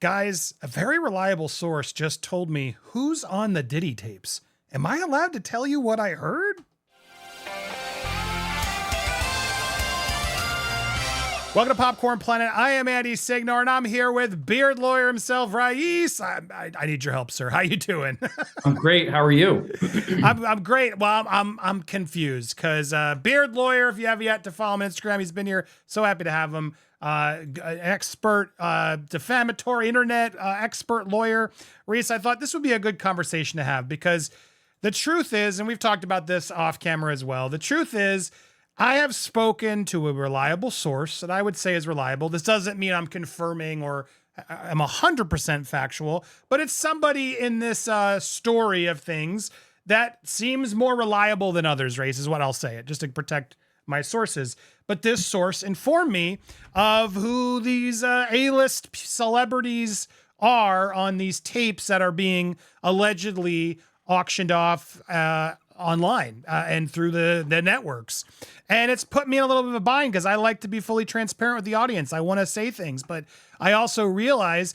Guys, a very reliable source just told me who's on the Diddy tapes. Am I allowed to tell you what I heard? Welcome to Popcorn Planet. I am Andy Signore, and I'm here with beard lawyer himself, Rais. I need your help, sir. How you doing? I'm great. How are you? I'm great. Well, I'm confused because beard lawyer. If you have yet to follow him on Instagram, he's been here. So happy to have him. Expert, defamatory internet expert lawyer. Rais, I thought this would be a good conversation to have because the truth is, and we've talked about this off camera as well. The truth is, I have spoken to a reliable source that I would say is reliable. This doesn't mean I'm confirming or I'm 100% factual, but it's somebody in this story of things that seems more reliable than others, Rais, is what I'll say it, just to protect my sources. But this source informed me of who these A-list celebrities are on these tapes that are being allegedly auctioned off online and through the networks. And it's put me in a little bit of a bind because I like to be fully transparent with the audience. I want to say things, but I also realize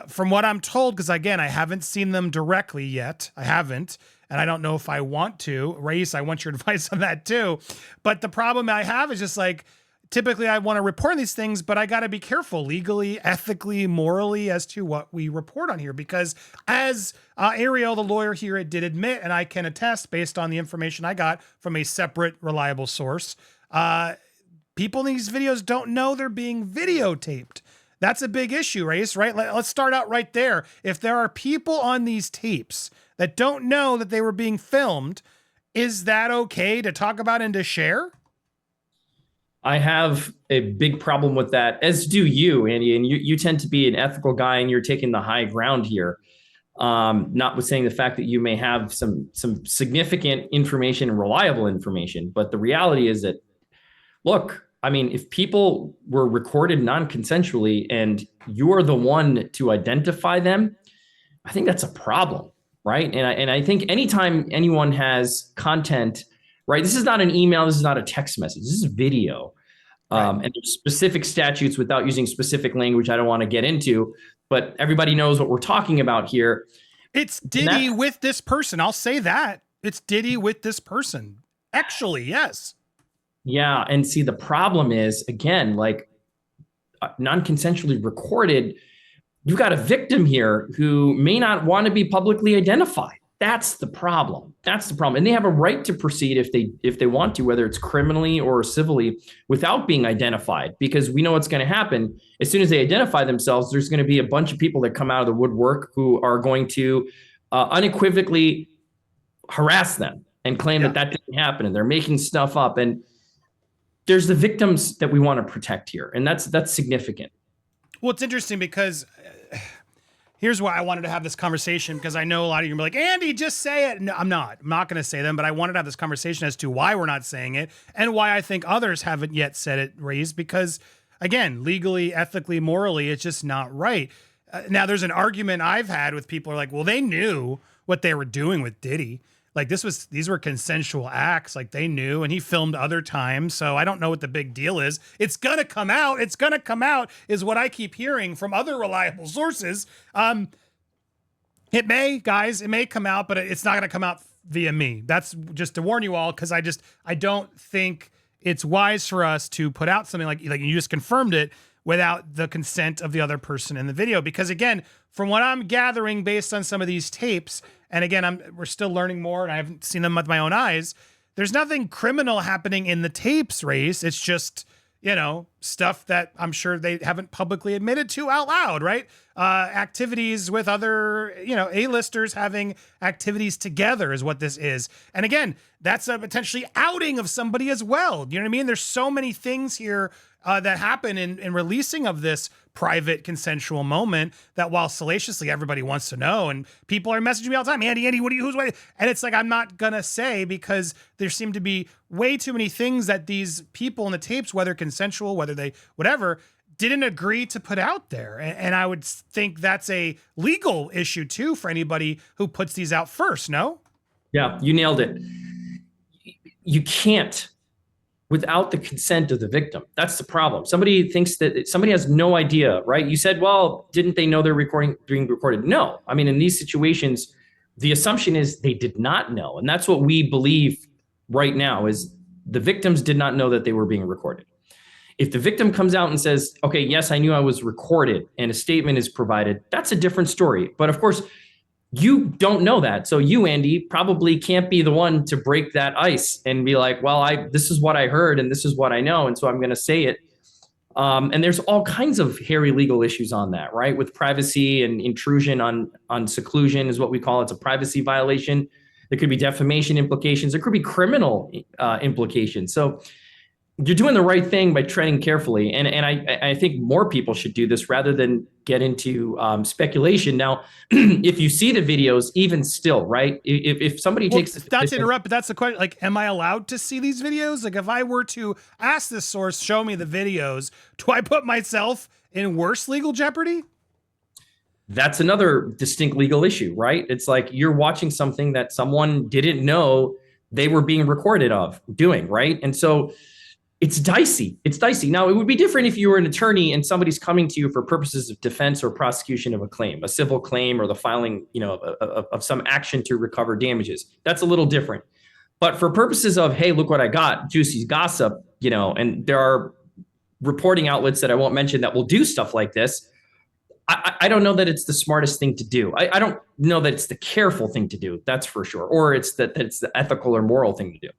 from what I'm told, because again, I haven't seen them directly yet. I haven't. And I don't know if I want to. Rais, I want your advice on that too. But the problem I have is just like, typically I want to report these things, but I got to be careful legally, ethically, morally as to what we report on here. Because as Ariel, the lawyer here, did admit, and I can attest based on the information I got from a separate reliable source, people in these videos don't know they're being videotaped. That's a big issue, Rais, right? Let's start out right there. If there are people on these tapes that don't know that they were being filmed, is that okay to talk about and to share? I have a big problem with that, as do you, Andy. And you tend to be an ethical guy, and you're taking the high ground here. Notwithstanding the fact that you may have some significant information and reliable information, but the reality is that, look, I mean, if people were recorded non-consensually and you're the one to identify them, I think that's a problem, right? And I think anytime anyone has content, right, this is not an email, this is not a text message, this is video. Right. And there's specific statutes, without using specific language I don't want to get into, but everybody knows what we're talking about here. It's Diddy with this person. I'll say that. It's Diddy with this person. Actually, yes. Yeah. And see, the problem is, again, like non-consensually recorded, you've got a victim here who may not want to be publicly identified. That's the problem. That's the problem. And they have a right to proceed if they want to, whether it's criminally or civilly, without being identified, because we know what's going to happen. As soon as they identify themselves, there's going to be a bunch of people that come out of the woodwork who are going to unequivocally harass them and claim that didn't happen, and they're making stuff up. And there's the victims that we want to protect here. And that's significant. Well, it's interesting because here's why I wanted to have this conversation, because I know a lot of you are like, Andy, just say it. No, I'm not going to say them, but I wanted to have this conversation as to why we're not saying it and why I think others haven't yet said it, Rais, because again, legally, ethically, morally, it's just not right. Now there's an argument I've had with people who are like, well, they knew what they were doing with Diddy. Like these were consensual acts. Like they knew, and he filmed other times. So I don't know what the big deal is. It's going to come out. It's going to come out is what I keep hearing from other reliable sources. It may come out, but it's not going to come out via me. That's just to warn you all. Cause I don't think it's wise for us to put out something like you just confirmed it without the consent of the other person in the video. Because again, from what I'm gathering based on some of these tapes, and again, we're still learning more and I haven't seen them with my own eyes, there's nothing criminal happening in the tapes, Rais. It's just, stuff that I'm sure they haven't publicly admitted to out loud, right? Activities with other, A-listers having activities together is what this is. And again, that's a potentially outing of somebody as well. You know what I mean? There's so many things here that happen in releasing of this private consensual moment that while salaciously everybody wants to know, and people are messaging me all the time, Andy, who's waiting? And it's like, I'm not going to say, because there seem to be way too many things that these people in the tapes, whether consensual, whether they, whatever, didn't agree to put out there. And I would think that's a legal issue too for anybody who puts these out first, no? Yeah, you nailed it. You can't without the consent of the victim. That's the problem. Somebody thinks that somebody has no idea, right? You said, well, didn't they know they're being recorded? No. I mean, in these situations, the assumption is they did not know. And that's what we believe right now is the victims did not know that they were being recorded. If the victim comes out and says, okay, yes, I knew I was recorded, and a statement is provided, that's a different story. But of course, you don't know that. So you, Andy, probably can't be the one to break that ice and be like, well, this is what I heard and this is what I know, and so I'm going to say it. And there's all kinds of hairy legal issues on that, right? With privacy and intrusion on seclusion is what we call it. It's a privacy violation. There could be defamation implications. There could be criminal implications. So you're doing the right thing by treading carefully. And I think more people should do this rather than get into speculation. Now, if you see the videos, even still, right? If somebody takes... Not to interrupt, but that's the question. Like, am I allowed to see these videos? Like, if I were to ask this source, show me the videos, do I put myself in worse legal jeopardy? That's another distinct legal issue, right? It's like you're watching something that someone didn't know they were being recorded of doing, right? And so it's dicey. It's dicey. Now, it would be different if you were an attorney and somebody's coming to you for purposes of defense or prosecution of a claim, a civil claim, or the filing, of some action to recover damages. That's a little different. But for purposes of, hey, look what I got, juicy gossip, and there are reporting outlets that I won't mention that will do stuff like this. I don't know that it's the smartest thing to do. I don't know that it's the careful thing to do. That's for sure. Or it's the ethical or moral thing to do.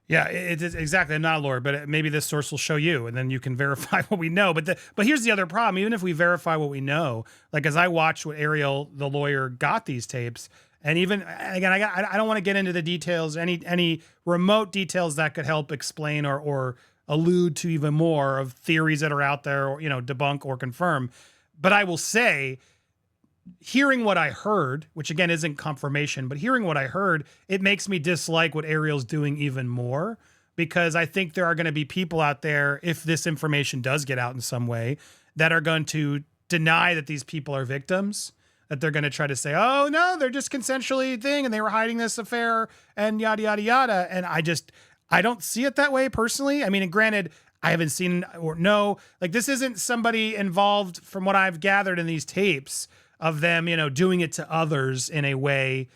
Yeah, it is exactly. I'm not a lawyer, but maybe this source will show you, and then you can verify what we know. But here's the other problem. Even if we verify what we know, like as I watched what Ariel, the lawyer, got these tapes, and even again, I don't want to get into the details, any remote details that could help explain or allude to even more of theories that are out there, or debunk or confirm. But I will say, hearing what I heard, which again isn't confirmation, but hearing what I heard, it makes me dislike what Ariel's doing even more, because I think there are going to be people out there, if this information does get out in some way, that are going to deny that these people are victims, that they're going to try to say, oh no, they're just consensually thing and they were hiding this affair and yada, yada, yada. And I don't see it that way personally. I mean, and granted, I haven't seen or know, like this isn't somebody involved from what I've gathered in these tapes of them, doing it to others in a way,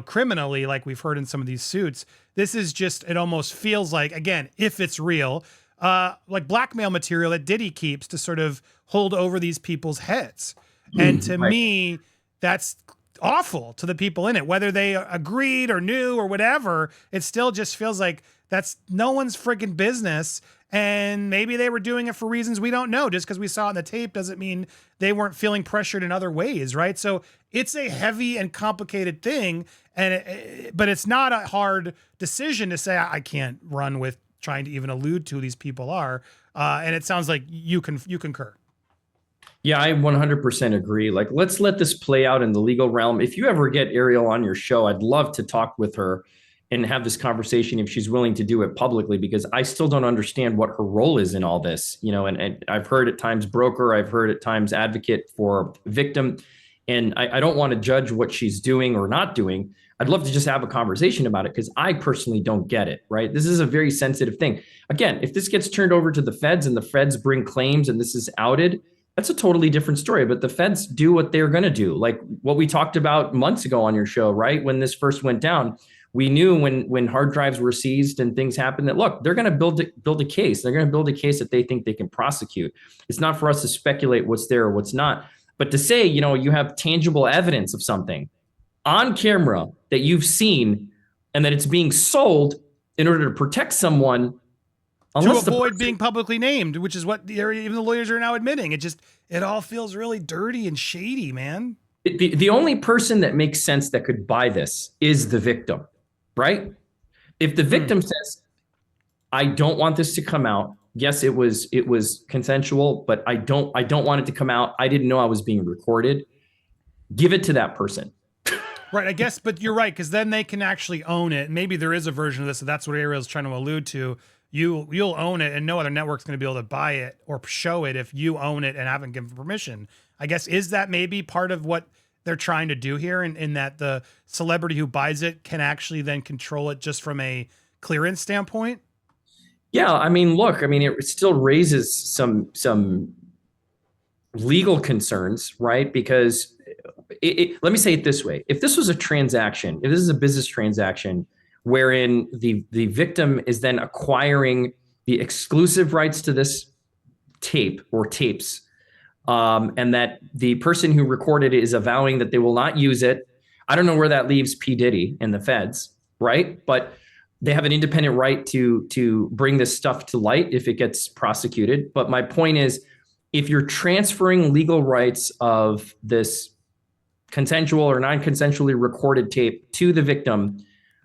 criminally, like we've heard in some of these suits. This is just, it almost feels like, again, if it's real, like blackmail material that Diddy keeps to sort of hold over these people's heads. And to me, that's awful to the people in it, whether they agreed or knew or whatever. It still just feels like that's no one's freaking business. And maybe they were doing it for reasons we don't know. Just because we saw it in the tape doesn't mean they weren't feeling pressured in other ways, right? So it's a heavy and complicated thing, but it's not a hard decision to say I can't run with trying to even allude to who these people are. And it sounds like you concur. Yeah, I 100% agree. Like, let's let this play out in the legal realm. If you ever get Ariel on your show, I'd love to talk with her and have this conversation if she's willing to do it publicly, because I still don't understand what her role is in all this, and I've heard at times broker, I've heard at times advocate for victim, and I don't want to judge what she's doing or not doing. I'd love to just have a conversation about it, because I personally don't get it, right? This is a very sensitive thing. Again, if this gets turned over to the feds and the feds bring claims and this is outed, that's a totally different story. But the feds do what they're going to do, like what we talked about months ago on your show, right? When this first went down, we knew when hard drives were seized and things happened that, look, they're going to build a case. They're going to build a case that they think they can prosecute. It's not for us to speculate what's there or what's not. But to say, you have tangible evidence of something on camera that you've seen and that it's being sold in order to protect someone, to avoid being publicly named, which is what even the lawyers are now admitting. It all feels really dirty and shady, man. The only person that makes sense that could buy this is the victim. Right? If the victim says, I don't want this to come out. Yes, it was consensual, but I don't want it to come out. I didn't know I was being recorded. Give it to that person. Right, I guess, but you're right, because then they can actually own it. Maybe there is a version of this, so that's what Ariel's trying to allude to. You'll own it, and no other network's going to be able to buy it or show it if you own it and haven't given permission. I guess, is that maybe part of what they're trying to do here, in that the celebrity who buys it can actually then control it just from a clearance standpoint? Yeah, I mean, look, I mean, it still raises some legal concerns, right? Because let me say it this way: if this was a transaction, if this is a business transaction wherein the victim is then acquiring the exclusive rights to this tape or tapes, and that the person who recorded it is avowing that they will not use it, I don't know where that leaves P. Diddy and the feds, right? But they have an independent right to bring this stuff to light if it gets prosecuted. But my point is, if you're transferring legal rights of this consensual or non-consensually recorded tape to the victim,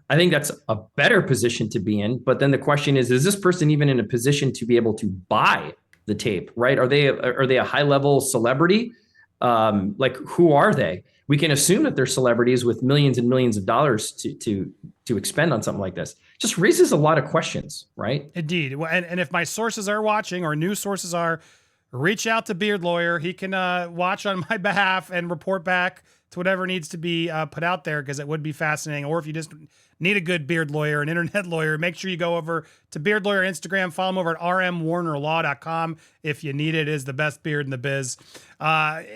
I think that's a better position to be in. But then the question is this person even in a position to be able to buy the tape, right? Are they a high-level celebrity? Like, who are they? We can assume that they're celebrities with millions and millions of dollars to expend on something like this. Just raises a lot of questions, right? Indeed. And if my sources are watching, or news sources are, reach out to Beard Lawyer. He can watch on my behalf and report back to whatever needs to be put out there, because it would be fascinating. Or if you just need a good beard lawyer, an internet lawyer, make sure you go over to Beard Lawyer Instagram. Follow him over at rmwarnerlaw.com if you need it. It is the best beard in the biz.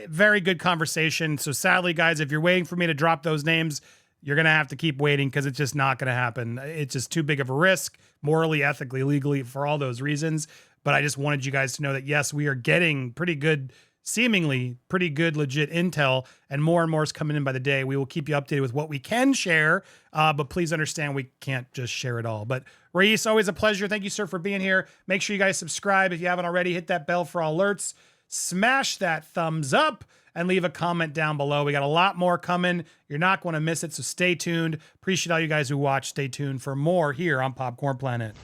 Very good conversation. So sadly, guys, if you're waiting for me to drop those names, you're going to have to keep waiting, because it's just not going to happen. It's just too big of a risk, morally, ethically, legally, for all those reasons. But I just wanted you guys to know that, yes, we are getting pretty good, seemingly pretty good, legit intel, and more is coming in by the day. We will keep you updated with what we can share, but please understand we can't just share it all. But Raiz, always a pleasure. Thank you, sir, for being here. Make sure you guys subscribe if you haven't already. Hit that bell for alerts. Smash that thumbs up and leave a comment down below. We got a lot more coming. You're not going to miss it, so stay tuned. Appreciate all you guys who watch. Stay tuned for more here on Popcorn Planet.